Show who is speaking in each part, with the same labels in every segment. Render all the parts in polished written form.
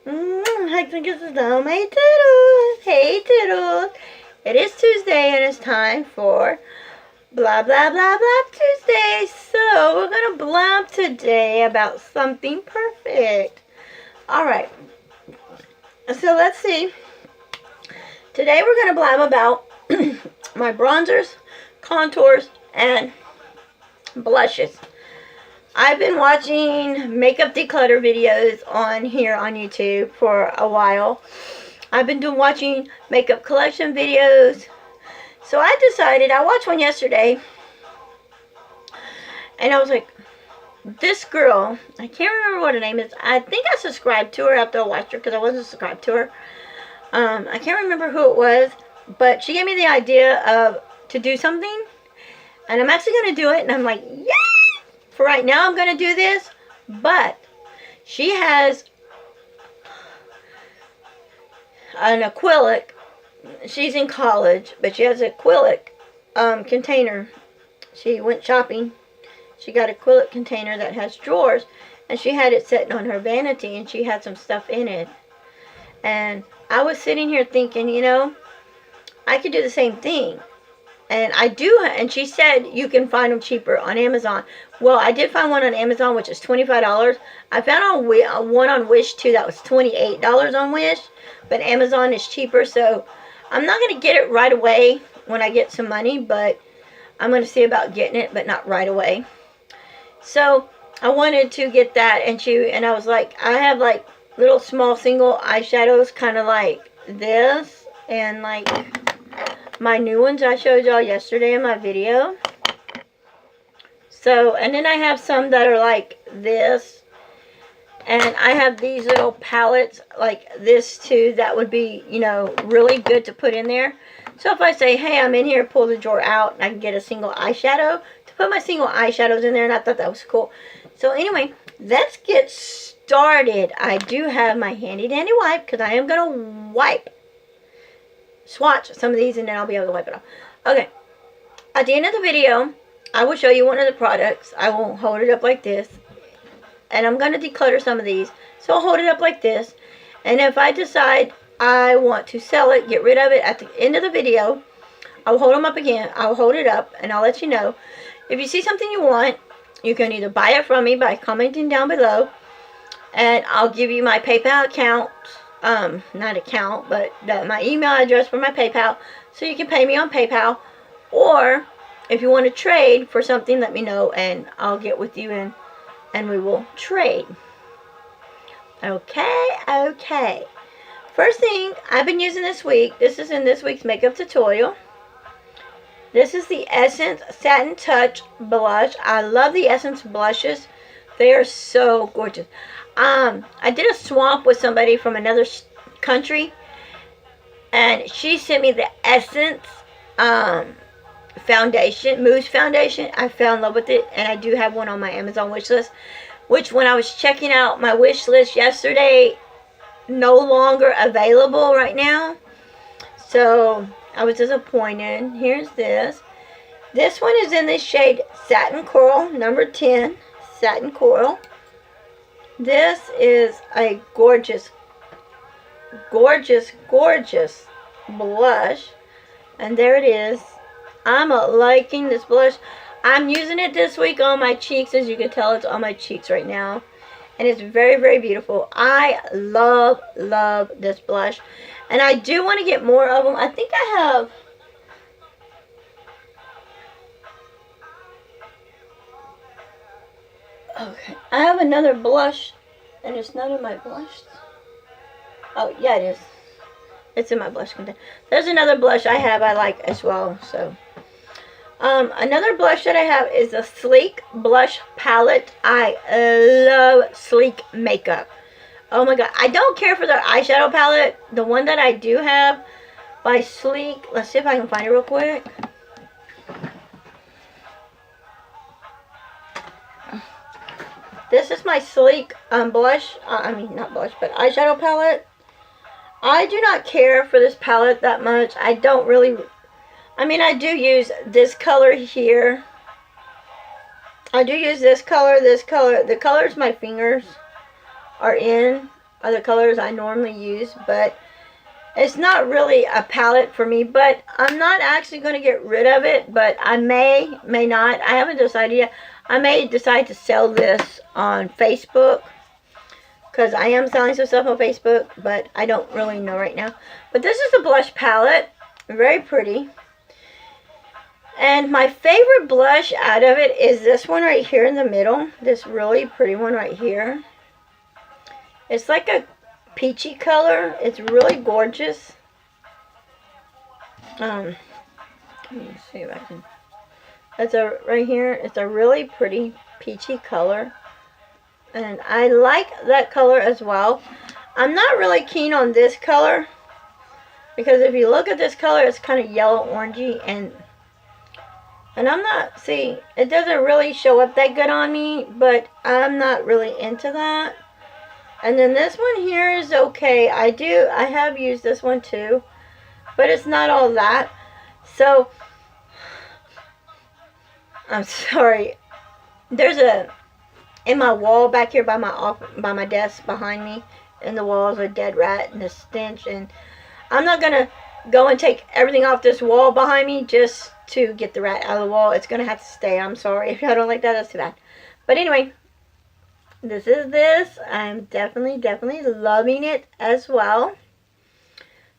Speaker 1: I think it's down my Toodles. Hey Toodles. It is Tuesday and it's time for Blah Blah Blah Blah Tuesday. So we're going to blab today about something perfect. Alright. So let's see. Today we're going to blab about my bronzers, contours, and blushes. I've been watching makeup declutter videos on here on YouTube for a while. I've been watching makeup collection videos. So I decided, I watched one yesterday, and I was like, this girl, I can't remember what her name is. I think I subscribed to her after I watched her because I wasn't subscribed to her. I can't remember who it was, but she gave me the idea of to do something, and I'm actually going to do it, and I'm like, yeah! For right now, I'm going to do this, but she has an acrylic. She's in college, but she has an acrylic container. She went shopping. She got an acrylic container that has drawers, and she had it sitting on her vanity, and she had some stuff in it. And I was sitting here thinking, you know, I could do the same thing. And I do, and she said you can find them cheaper on Amazon. Well, I did find one on Amazon, which is $25. I found one on Wish, too, that was $28 on Wish. But Amazon is cheaper, so I'm not going to get it right away when I get some money. But I'm going to see about getting it, but not right away. So I wanted to get that, and I was like, I have, like, little small single eyeshadows, kind of like this, and, like my new ones I showed y'all yesterday in my video. So, and then I have some that are like this. And I have these little palettes like this too that would be, you know, really good to put in there. So if I say, hey, I'm in here, pull the drawer out, and I can get a single eyeshadow to put my single eyeshadows in there, and I thought that was cool. So anyway, let's get started. I do have my handy dandy wipe because I am going to swatch some of these, and then I'll be able to wipe it off. Okay, at the end of the video, I will show you one of the products. I will hold it up like this, and I'm going to declutter some of these. So I'll hold it up like this, and if I decide I want to sell it, get rid of it, at the end of the video, I'll hold them up again. I'll hold it up, and I'll let you know. If you see something you want, you can either buy it from me by commenting down below, and I'll give you my PayPal account. Not account, but my email address for my PayPal, so you can pay me on PayPal. Or if you want to trade for something, let me know, and I'll get with you and we will trade. Okay. First thing I've been using this week, this is in this week's makeup tutorial. This is the Essence Satin Touch blush. I love the Essence blushes. They are so gorgeous. I did a swap with somebody from another country, and she sent me the Essence foundation, Mousse foundation. I fell in love with it, and I do have one on my Amazon wish list, which when I was checking out my wish list yesterday, no longer available right now. So I was disappointed. Here's this. This one is in the shade Satin Coral, number 10, Satin Coral. This is a gorgeous, gorgeous, gorgeous blush. And there it is. I'm liking this blush. I'm using it this week on my cheeks. As you can tell, it's on my cheeks right now. And it's very, very beautiful. I love, love this blush. And I do want to get more of them. I think I have... Okay, I have another blush, and it's not in my blush. Oh, yeah, it is. It's in my blush container. There's another blush I have I like as well. So, another blush that I have is a Sleek Blush Palette. I love Sleek makeup. Oh my god, I don't care for their eyeshadow palette. The one that I do have by Sleek. Let's see if I can find it real quick. This is my Sleek blush, not blush, but eyeshadow palette. I do not care for this palette that much. I don't really, I do use this color here. I do use this color. The colors my fingers are in. are the colors I normally use, but it's not really a palette for me. But I'm not actually going to get rid of it, but I may not. I haven't decided yet. I may decide to sell this on Facebook, because I am selling some stuff on Facebook, but I don't really know right now. But this is the blush palette. Very pretty. And my favorite blush out of it is this one right here in the middle. This really pretty one right here. It's like a peachy color. It's really gorgeous. Let me see if I can. That's right here. It's a really pretty peachy color. And I like that color as well. I'm not really keen on this color, because if you look at this color, it's kind of yellow orangey, and I'm not, see, it doesn't really show up that good on me, but I'm not really into that. And then this one here is okay. I have used this one too, but it's not all that. So I'm sorry. There's in my wall back here by my desk behind me, in the wall is a dead rat and a stench, and I'm not gonna go and take everything off this wall behind me just to get the rat out of the wall. It's gonna have to stay. I'm sorry if y'all don't like that. That's too bad. But anyway, this is this. I'm definitely loving it as well.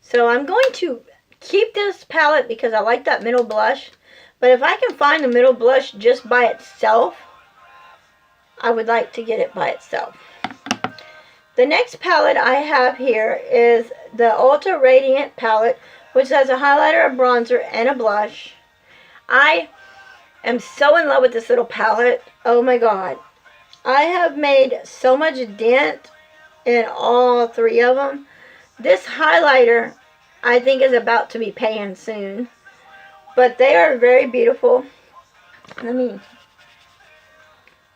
Speaker 1: So I'm going to keep this palette because I like that middle blush. But if I can find the middle blush just by itself, I would like to get it by itself. The next palette I have here is the Ultra Radiant palette, which has a highlighter, a bronzer, and a blush. I am so in love with this little palette. Oh my god. I have made so much dent in all three of them. This highlighter, I think, is about to be paying soon. But they are very beautiful. Let me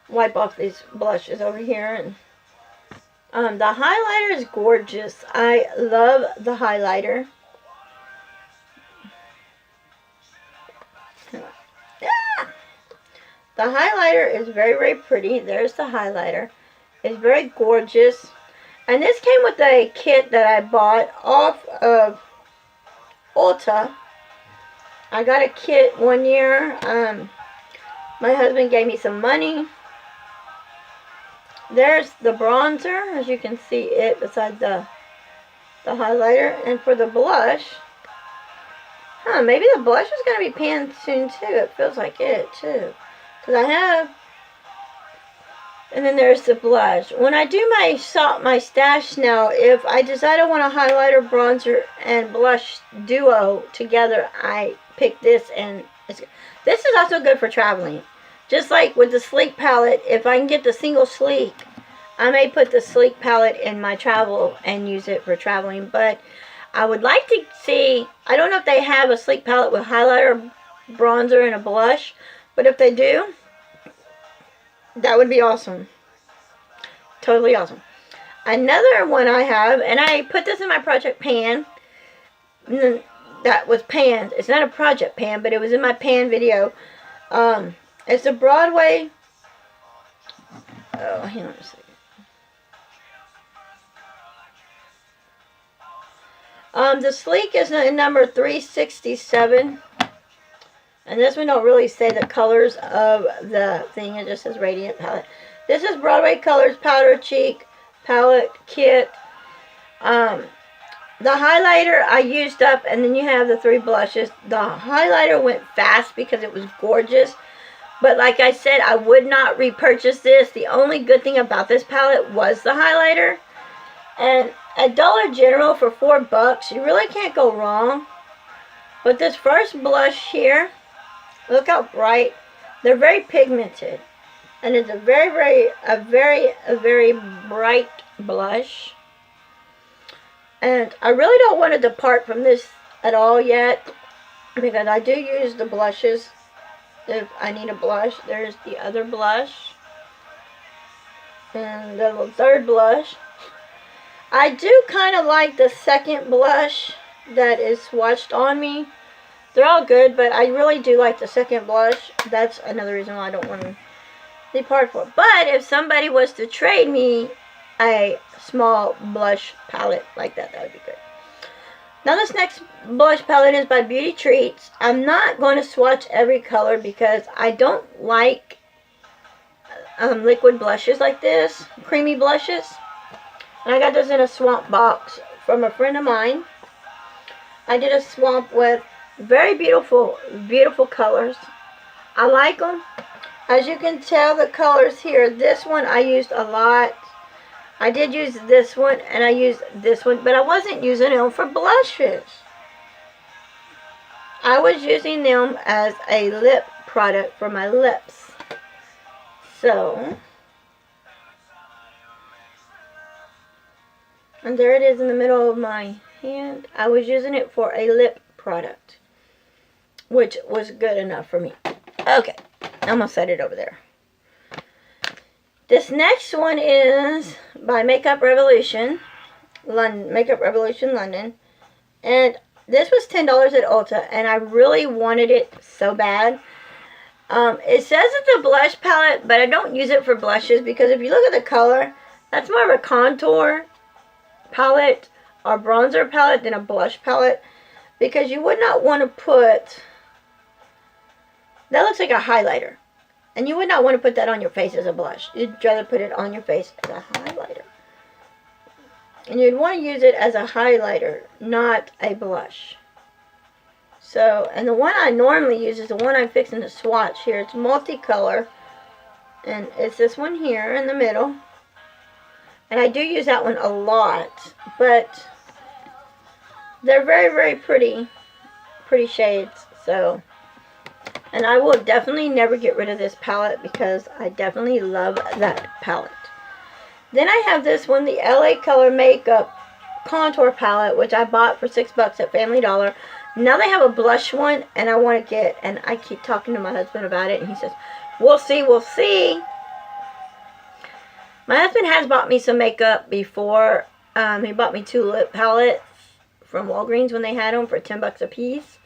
Speaker 1: wipe off these blushes over here. And the highlighter is gorgeous. I love the highlighter. Yeah. The highlighter is very pretty. There's the highlighter. It's very gorgeous. And this came with a kit that I bought off of Ulta. I got a kit one year. My husband gave me some money. There's the bronzer, as you can see it beside the highlighter. And for the blush, maybe the blush is going to be paying soon too. It feels like it too. Because I have, and then there's the blush. When I do my stash now, if I decide I want a highlighter, bronzer, and blush duo together, I pick this. And this is also good for traveling. Just like with the Sleek palette, if I can get the single Sleek, I may put the Sleek palette in my travel and use it for traveling. But I would like to see, I don't know if they have a Sleek palette with highlighter, bronzer, and a blush. But if they do, that would be awesome. Totally awesome. Another one I have, and I put this in my project pan. That was pans. It's not a project pan, but it was in my pan video. It's a Broadway. Oh, hang on a second. The Sleek is number 367. And this one don't really say the colors of the thing. It just says Radiant palette. This is Broadway Colors Powder Cheek palette kit. The highlighter I used up, and then you have the three blushes. The highlighter went fast because it was gorgeous. But like I said, I would not repurchase this. The only good thing about this palette was the highlighter. And at Dollar General for $4, you really can't go wrong. But this first blush here, look how bright. They're very pigmented. And it's a very bright blush. And I really don't want to depart from this at all yet, because I do use the blushes if I need a blush. There's the other blush. And the third blush. I do kind of like the second blush that is swatched on me. They're all good, but I really do like the second blush. That's another reason why I don't want to depart for it. But if somebody was to trade me a small blush palette like that, that would be good. Now this next blush palette is by Beauty Treats. I'm not going to swatch every color because I don't like liquid blushes like this, creamy blushes. And I got this in a swamp box from a friend of mine. I did a swamp with very beautiful, beautiful colors. I like them. As you can tell, the colors here, this one I used a lot. I did use this one, and I used this one, but I wasn't using them for blushes. I was using them as a lip product for my lips. So, and there it is in the middle of my hand. I was using it for a lip product, which was good enough for me. Okay, I'm going to set it over there. This next one is by Makeup Revolution, Makeup Revolution London. And this was $10 at Ulta, and I really wanted it so bad. It says it's a blush palette, but I don't use it for blushes because if you look at the color, that's more of a contour palette or bronzer palette than a blush palette, because you would not want to put, that looks like a highlighter, and you would not want to put that on your face as a blush. You'd rather put it on your face as a highlighter, and you'd want to use it as a highlighter, not a blush. So, and the one I normally use is the one I'm fixing to swatch here. It's multicolor, and it's this one here in the middle. And I do use that one a lot, but they're very, very pretty shades. So, and I will definitely never get rid of this palette because I definitely love that palette. Then I have this one, the LA Color Makeup Contour Palette, which I bought for $6 at Family Dollar. Now they have a blush one, and I want to get, and I keep talking to my husband about it, and he says, we'll see, we'll see. My husband has bought me some makeup before. He bought me 2 lip palettes from Walgreens when they had them for $10 a piece.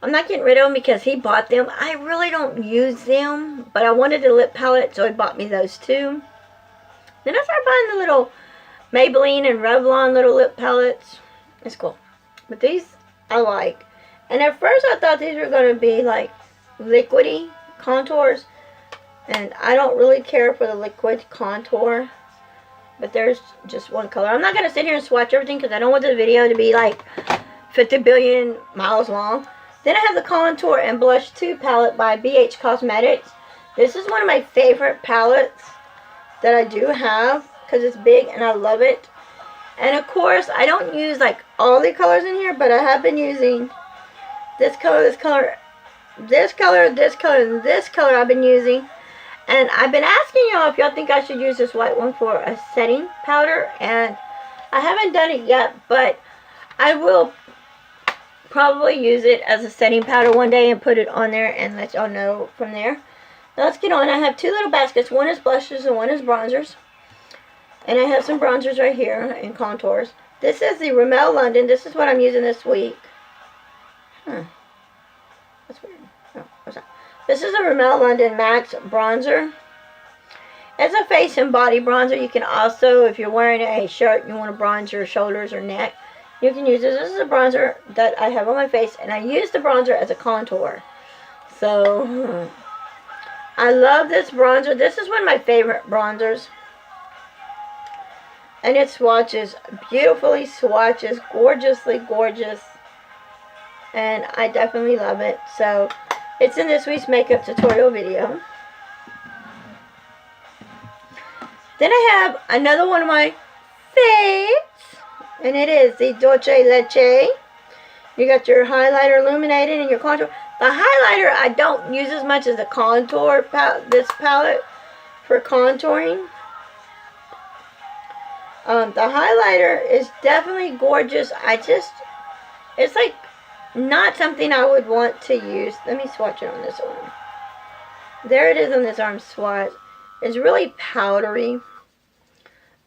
Speaker 1: I'm not getting rid of them because he bought them. I really don't use them, but I wanted a lip palette, so he bought me those 2. Then I started buying the little Maybelline and Revlon little lip palettes. It's cool. But these I like. And at first I thought these were going to be like liquidy contours. And I don't really care for the liquid contour. But there's just one color. I'm not going to sit here and swatch everything because I don't want the video to be like 50 billion miles long. Then I have the Contour and Blush 2 palette by BH Cosmetics. This is one of my favorite palettes that I do have because it's big and I love it. And of course, I don't use like all the colors in here, but I have been using this color, this color, this color, this color, and this color I've been using. And I've been asking y'all if y'all think I should use this white one for a setting powder. And I haven't done it yet, but I will probably use it as a setting powder one day and put it on there and let y'all know from there. Now let's get on. I have 2 little baskets. One is blushes and one is bronzers. And I have some bronzers right here and contours. This is the Rimmel London. This is what I'm using this week. That's weird. Oh, what's that? This is a Rimmel London Max Bronzer. It's a face and body bronzer. You can also, if you're wearing a shirt and you want to bronze your shoulders or neck, you can use this. This is a bronzer that I have on my face, and I use the bronzer as a contour. So, I love this bronzer. This is one of my favorite bronzers. And it swatches beautifully, swatches gorgeously gorgeous. And I definitely love it. So, it's in this week's makeup tutorial video. Then I have another one of my faves. And it is the Dolce Leche. You got your highlighter illuminated and your contour. The highlighter I don't use as much as the contour this palette for contouring. The highlighter is definitely gorgeous. It's like not something I would want to use. Let me swatch it on this one. There it is on this arm swatch. It's really powdery.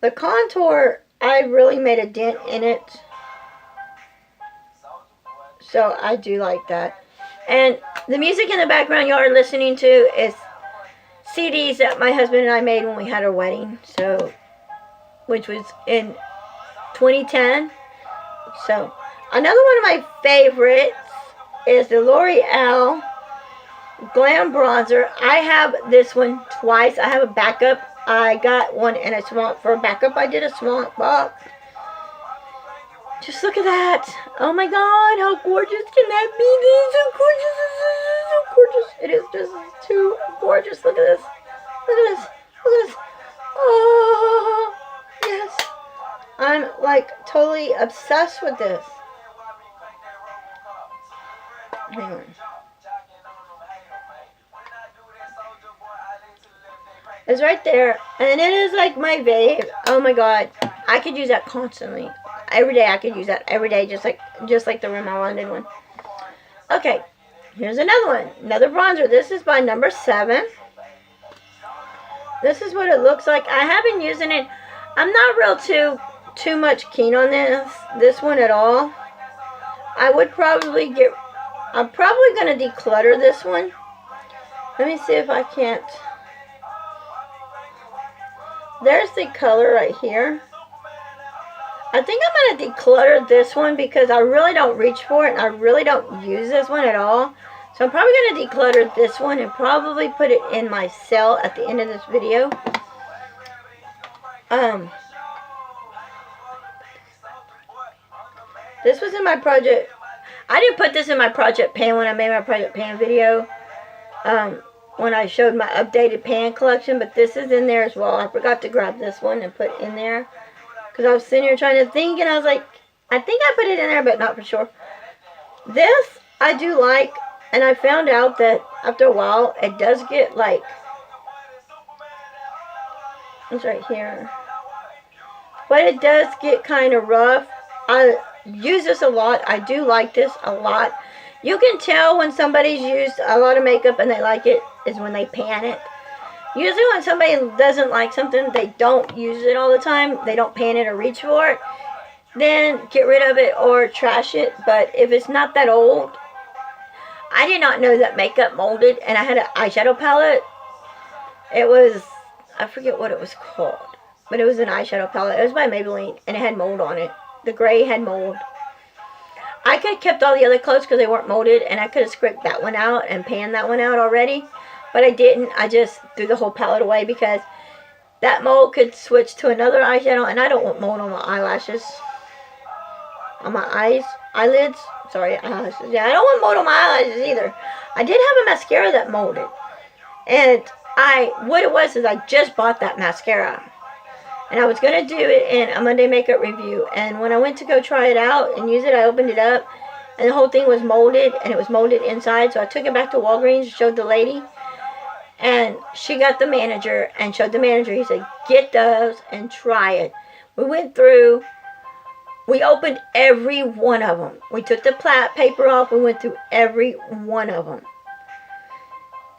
Speaker 1: The contour, I really made a dent in it. So I do like that. And the music in the background y'all are listening to is CDs that my husband and I made when we had our wedding. So which was in 2010. So, another one of my favorites is the L'Oreal Glam Bronzer. I have this one twice. I have a backup. I got one in a swamp. For a backup, I did a swamp box. Just look at that. Oh my god, how gorgeous can that be? This is so gorgeous. This is so gorgeous. It is just too gorgeous. Look at this. Look at this. Look at this. Oh, yes. I'm like totally obsessed with this. Hang on. It's right there, and it is like my vape. Oh my god, I could use that constantly. Every day I could use that. Every day, just like the Rimmel London one. Okay, here's another one. Another bronzer. This is by number 7. This is what it looks like. I have been using it. I'm not real too much keen on this one at all. I would probably get. I'm probably gonna declutter this one. Let me see if I can't. There's the color right here. I think I'm going to declutter this one because I really don't reach for it and I really don't use this one at all. So I'm probably going to declutter this one and probably put it in my cell at the end of this video. This was in my project. I didn't put this in my project pan when I made my project pan video. When I showed my updated pan collection, but this is in there as well. I forgot to grab this one and put it in there because I was sitting here trying to think, and I was like, I think I put it in there, but not for sure. This I do like, and I found out that after a while it does get like, it's right here, but it does get kind of rough. I use this a lot. I do like this a lot. You can tell when somebody's used a lot of makeup and they like it is when they pan it. Usually when somebody doesn't like something, they don't use it all the time. They don't pan it or reach for it. Then get rid of it or trash it. But if it's not that old, I did not know that makeup molded. And I had an eyeshadow palette. It was, I forget what it was called, but it was an eyeshadow palette. It was by Maybelline and it had mold on it. The gray had mold. I could have kept all the other clothes because they weren't molded, and I could have scraped that one out and panned that one out already, but I didn't. I just threw the whole palette away because that mold could switch to another eyeshadow, and I don't want mold on my eyelashes, on my eyelids. Sorry, eyelashes. Yeah, I don't want mold on my eyelashes either. I did have a mascara that molded, and what it was is I just bought that mascara. And I was going to do it in a Monday makeup review. And when I went to go try it out and use it, I opened it up. And the whole thing was molded. And it was molded inside. So I took it back to Walgreens, showed the lady. And she got the manager and showed the manager. He said, get those and try it. We went through. We opened every one of them. We took the paper off. We went through every one of them.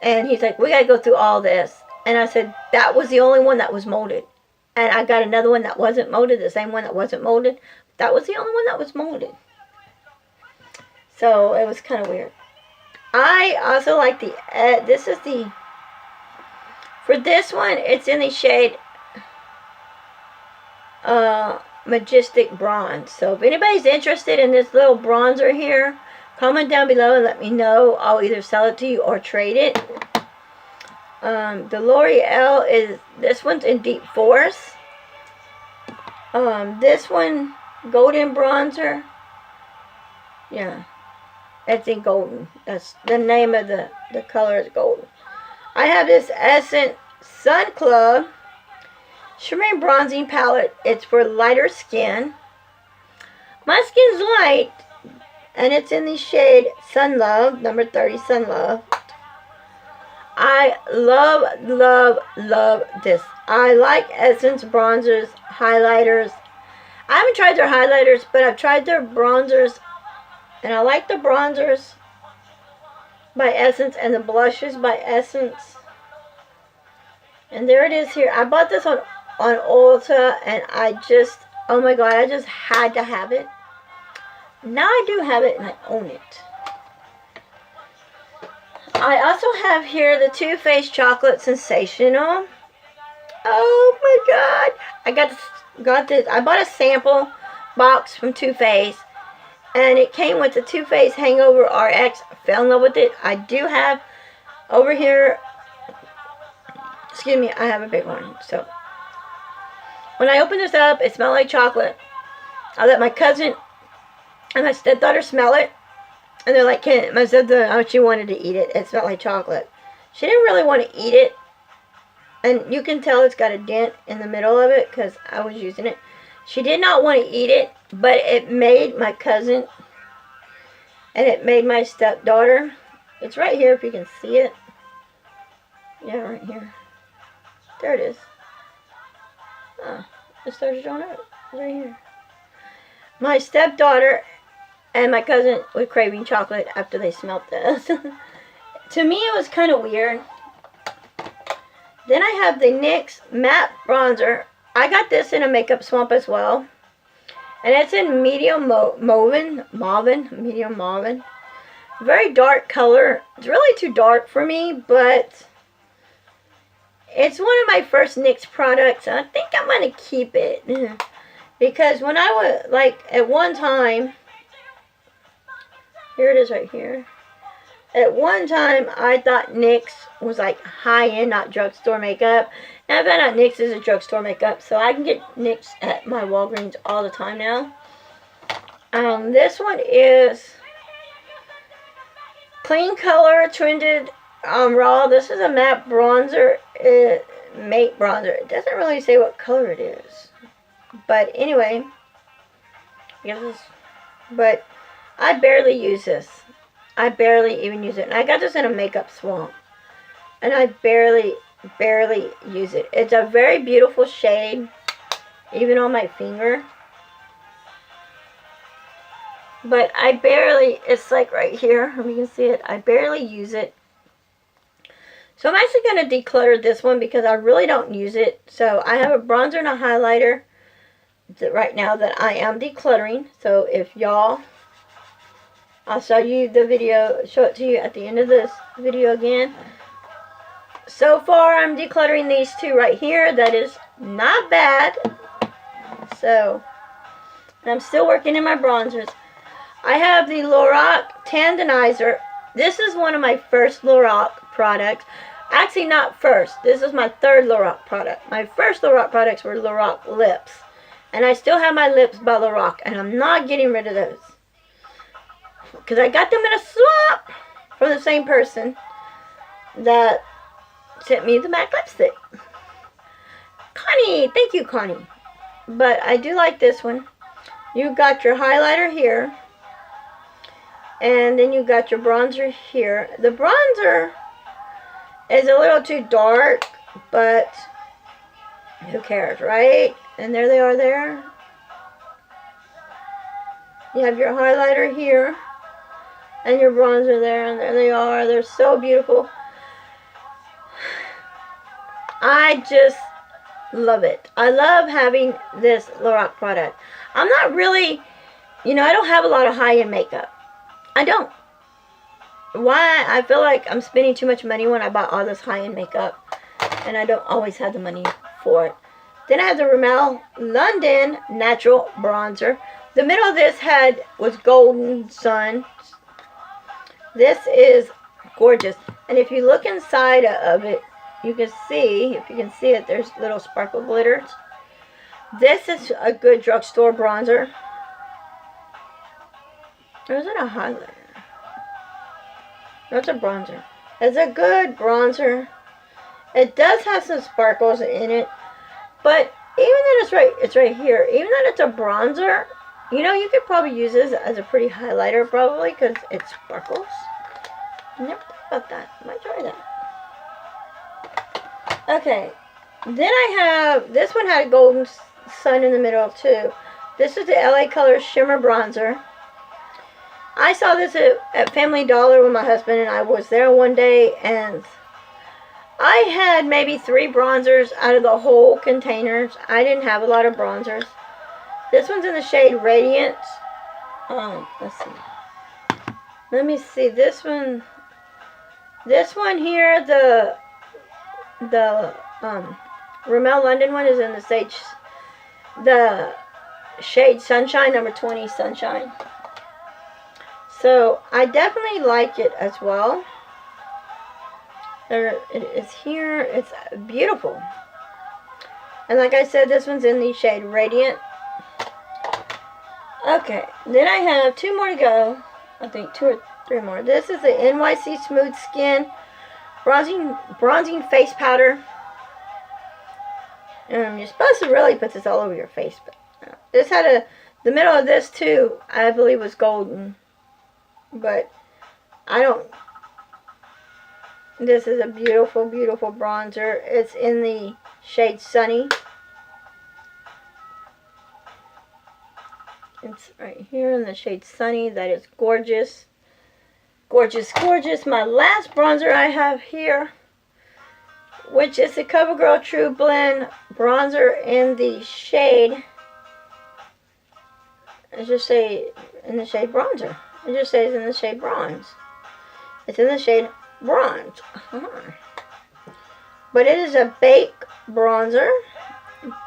Speaker 1: And he's like, we got to go through all this. And I said, that was the only one that was molded. And I got another one that wasn't molded, the same one that wasn't molded. That was the only one that was molded. So it was kind of weird. I also like the, this is the, for this one, it's in the shade Majestic Bronze. So if anybody's interested in this little bronzer here, comment down below and let me know. I'll either sell it to you or trade it. The L'Oreal is, this one's in Deep Forest. This one, Golden Bronzer. Yeah, it's in golden. That's the name of the color is golden. I have this Essence Sun Club Shimmering Bronzing Palette. It's for lighter skin. My skin's light, and it's in the shade Sun Love, number 30, Sun Love. I love, love, love this. I like Essence bronzers, highlighters. I haven't tried their highlighters, but I've tried their bronzers. And I like the bronzers by Essence and the blushes by Essence. And there it is here. I bought this on Ulta, and I just, oh my god, I just had to have it. Now I do have it, and I own it. I also have here the Too Faced Chocolate Sensational. Oh my god. I got got this. I bought a sample box from Too Faced, and it came with the Too Faced Hangover RX. I fell in love with it. I do have over here, excuse me, I have a big one. So when I opened this up, it smelled like chocolate. I let my cousin and my stepdaughter smell it, and they're like, my stepdaughter, she wanted to eat it. It smelled like chocolate. She didn't really want to eat it, and you can tell it's got a dent in the middle of it because I was using it. She did not want to eat it, but it made my cousin and it made my stepdaughter. It's right here if you can see it. Yeah, right here. There it is. Oh, it started showing up. Right here. My stepdaughter and my cousin were craving chocolate after they smelt this. To me, it was kind of weird. Then I have the NYX Matte Bronzer. I got this in a makeup swamp as well. And it's in medium medium mauve. Very dark color. It's really too dark for me, but it's one of my first NYX products. And I think I'm going to keep it. Because when I was, like, at one time, here it is right here. At one time, I thought NYX was like high-end, not drugstore makeup. And I found out NYX is a drugstore makeup. So I can get NYX at my Walgreens all the time now. This one is Clean Color Trended Raw. This is a matte bronzer. Matte bronzer. It doesn't really say what color it is. But anyway. But I barely use this. I barely even use it. And I got this in a makeup swamp. And I barely use it. It's a very beautiful shade. Even on my finger. But I barely, it's like right here. You can see it. I barely use it. So I'm actually going to declutter this one because I really don't use it. So I have a bronzer and a highlighter right now that I am decluttering. So if y'all, I'll show you the video, show it to you at the end of this video again. So far, I'm decluttering these two right here. That is not bad. So, and I'm still working in my bronzers. I have the Lorac Tandemizer. This is one of my first Lorac products. Actually, not first. This is my third Lorac product. My first Lorac products were Lorac lips. And I still have my lips by Lorac. And I'm not getting rid of those. Because I got them in a swap from the same person that sent me the MAC lipstick. Connie, thank you, Connie. But I do like this one. You got your highlighter here. And then you got your bronzer here. The bronzer is a little too dark, but who cares, right? And there they are there. You have your highlighter here. And your bronzer there, and there they are. They're so beautiful. I just love it. I love having this Lorac product. I'm not really, I don't have a lot of high-end makeup. I don't. Why? I feel like I'm spending too much money when I buy all this high-end makeup. And I don't always have the money for it. Then I have the Rimmel London Natural Bronzer. The middle of this was Golden Sun. This is gorgeous. And if you look inside of it, you can see, if you can see it, there's little sparkle glitters. This is a good drugstore bronzer. Or is it a highlighter? No, it's a bronzer. It's a good bronzer. It does have some sparkles in it. But even though it's right here, even though it's a bronzer, you could probably use this as a pretty highlighter probably because it sparkles. Never thought about that. I might try that. Okay. Then I have, this one had a golden sun in the middle too. This is the LA Color Shimmer Bronzer. I saw this at Family Dollar with my husband, and I was there one day, and I had maybe 3 bronzers out of the whole containers. I didn't have a lot of bronzers. This one's in the shade Radiance. Let's see. Let me see. This one here, the Rimmel London one is in the the shade Sunshine, number 20 Sunshine. So I definitely like it as well. There it is here. It's beautiful. And like I said, this one's in the shade Radiant. Okay, then I have 2 more to go. I think 2 or 3 more. This is the NYC Smooth Skin Bronzing Face Powder. You're supposed to really put this all over your face. But this had the middle of this too, I believe, was golden. But I don't. This is a beautiful, beautiful bronzer. It's in the shade Sunny. It's right here in the shade Sunny. That is gorgeous. Gorgeous, gorgeous. My last bronzer I have here, which is the CoverGirl True Blend bronzer in the shade, I just say in the shade bronzer. It just says in the shade bronze. It's in the shade bronze. But it is a bake bronzer.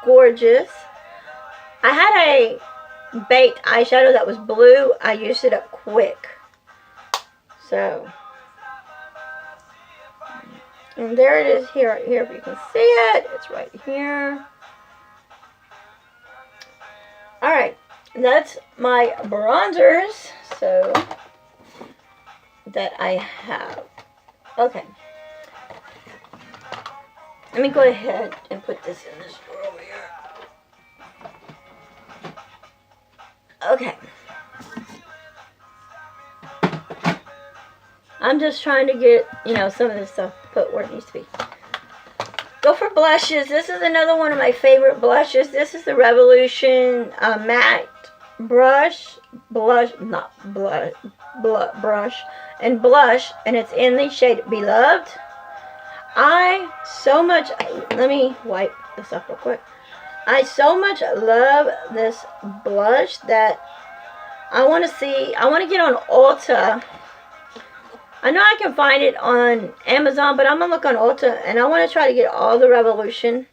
Speaker 1: Gorgeous. I had a baked eyeshadow that was blue. I used it up quick. So, and there it is here, right here, if you can see it. It's right here. Alright, that's my bronzers, so, that I have. Okay. Let me go ahead and put this in this drawer over here. Okay. I'm just trying to get, some of this stuff put where it needs to be. Go for blushes. This is another one of my favorite blushes. This is the Revolution matte brush, blush, and it's in the shade Beloved. Let me wipe this up real quick. I so much love this blush that I want to get on Ulta. I know I can find it on Amazon, but I'm going to look on Ulta, and I want to try to get all the Revolution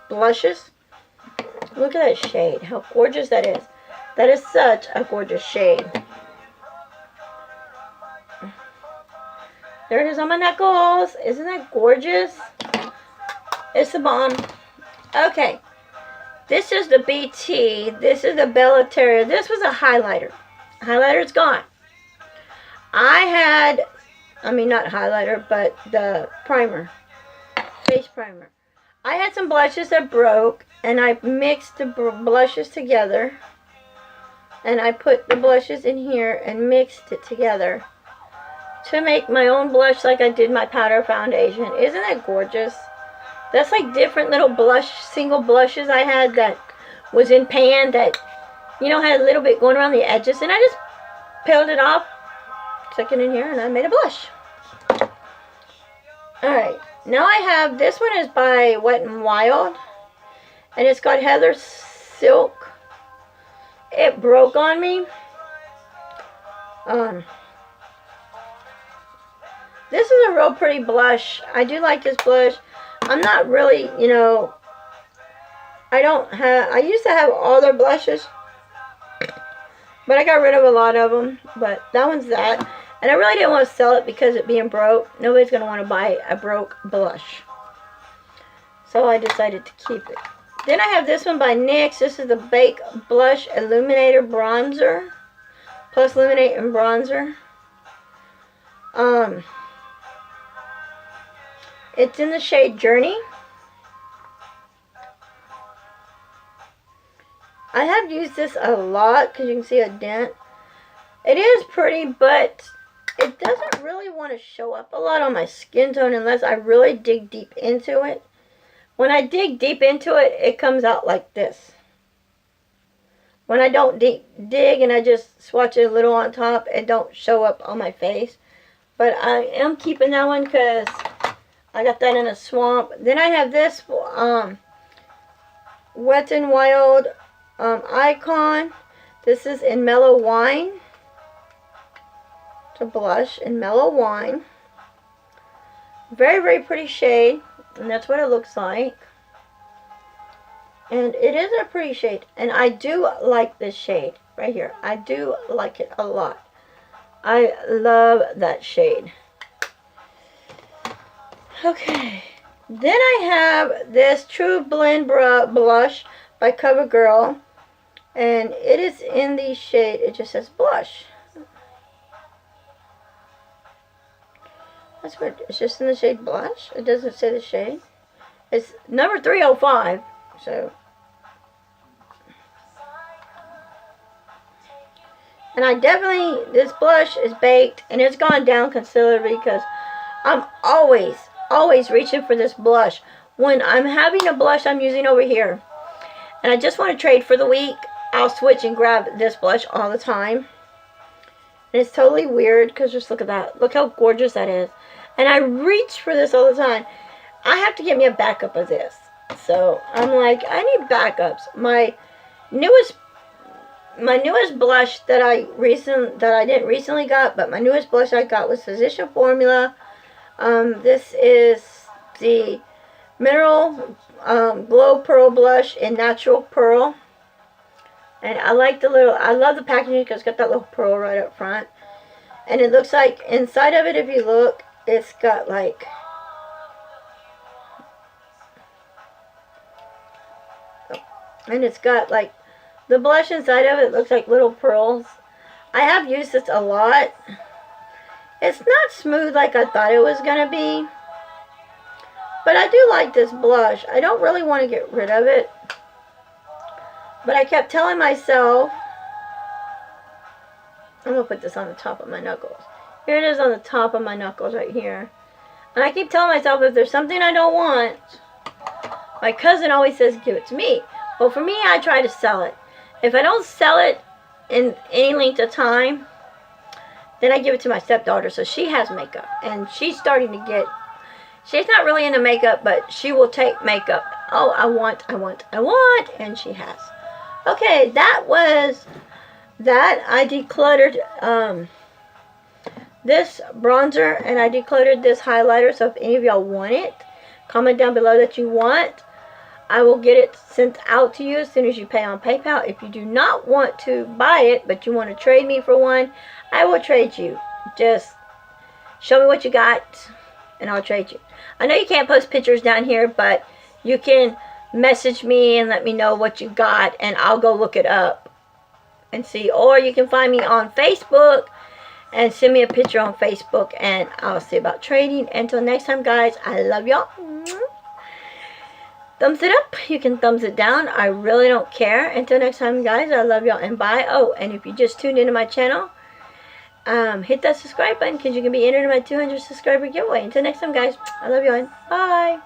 Speaker 1: blushes. Look at that shade. How gorgeous that is. That is such a gorgeous shade. There it is on my knuckles. Isn't that gorgeous? It's the bomb. Okay. This is the BT. This is the Bella Terra. This was a highlighter. Highlighter's gone. Not highlighter, but the primer. Face primer. I had some blushes that broke, and I mixed the blushes together. And I put the blushes in here and mixed it together to make my own blush like I did my powder foundation. Isn't that gorgeous? That's like different little single blushes I had that was in pan that, had a little bit going around the edges. And I just peeled it off, stuck it in here, and I made a blush. Alright, now I have, this one is by Wet n Wild, and it's got Heather Silk. It broke on me. This is a real pretty blush. I do like this blush. I'm not really, I used to have all their blushes, but I got rid of a lot of them. But that one's that. And I really didn't want to sell it because it being broke. Nobody's going to want to buy a broke blush. So I decided to keep it. Then I have this one by NYX. This is the Bake Blush Illuminator Bronzer. Plus Illuminate and Bronzer. It's in the shade Journey. I have used this a lot because you can see a dent. It is pretty, but it doesn't really want to show up a lot on my skin tone unless I really dig deep into it. When I dig deep into it, it comes out like this. When I don't dig and I just swatch it a little on top, it don't show up on my face. But I am keeping that one because I got that in a swamp. Then I have this Wet n Wild Icon. This is in Mellow Wine. It's a blush in Mellow Wine. Very, very pretty shade. And that's what it looks like. And it is a pretty shade. And I do like this shade right here. I do like it a lot. I love that shade. Okay. Then I have this True Blend Blush by CoverGirl. And it is in the shade, it just says blush. That's weird. It's just in the shade blush. It doesn't say the shade. It's number 305. So. And I definitely, this blush is baked. And it's gone down considerably because I'm always reaching for this blush. When I'm having a blush I'm using over here, and I just want to trade for the week, I'll switch and grab this blush all the time. And it's totally weird because just look at that. Look how gorgeous that is. And I reach for this all the time. I have to get me a backup of this. So I'm like, I need backups. My newest blush that I didn't recently got, but my newest blush I got was Physician Formula. This is the Mineral Glow Pearl Blush in Natural Pearl. And I like I love the packaging because it's got that little pearl right up front. And it looks like, inside of it, if you look, it's got like, and it's got like, the blush inside of it looks like little pearls. I have used this a lot. It's not smooth like I thought it was going to be. But I do like this blush. I don't really want to get rid of it. But I kept telling myself, I'm going to put this on the top of my knuckles. Here it is on the top of my knuckles right here. And I keep telling myself, if there's something I don't want, my cousin always says, give it to me. Well, for me, I try to sell it. If I don't sell it in any length of time, then I give it to my stepdaughter, so she has makeup. And she's starting to get, she's not really into makeup, but she will take makeup. Oh, I want, and she has. Okay, that was that. I decluttered this bronzer, and I decluttered this highlighter, so if any of y'all want it, comment down below that you want. I will get it sent out to you as soon as you pay on PayPal. If you do not want to buy it, but you want to trade me for one, I will trade you. Just show me what you got, and I'll trade you. I know you can't post pictures down here, but you can message me and let me know what you got, and I'll go look it up and see. Or you can find me on Facebook and send me a picture on Facebook, and I'll see about trading. Until next time, guys, I love y'all. Thumbs it up. You can thumbs it down. I really don't care. Until next time, guys, I love y'all and bye. Oh, and if you just tuned into my channel, hit that subscribe button because you can be entered in my 200 subscriber giveaway. Until next time, guys, I love y'all and bye.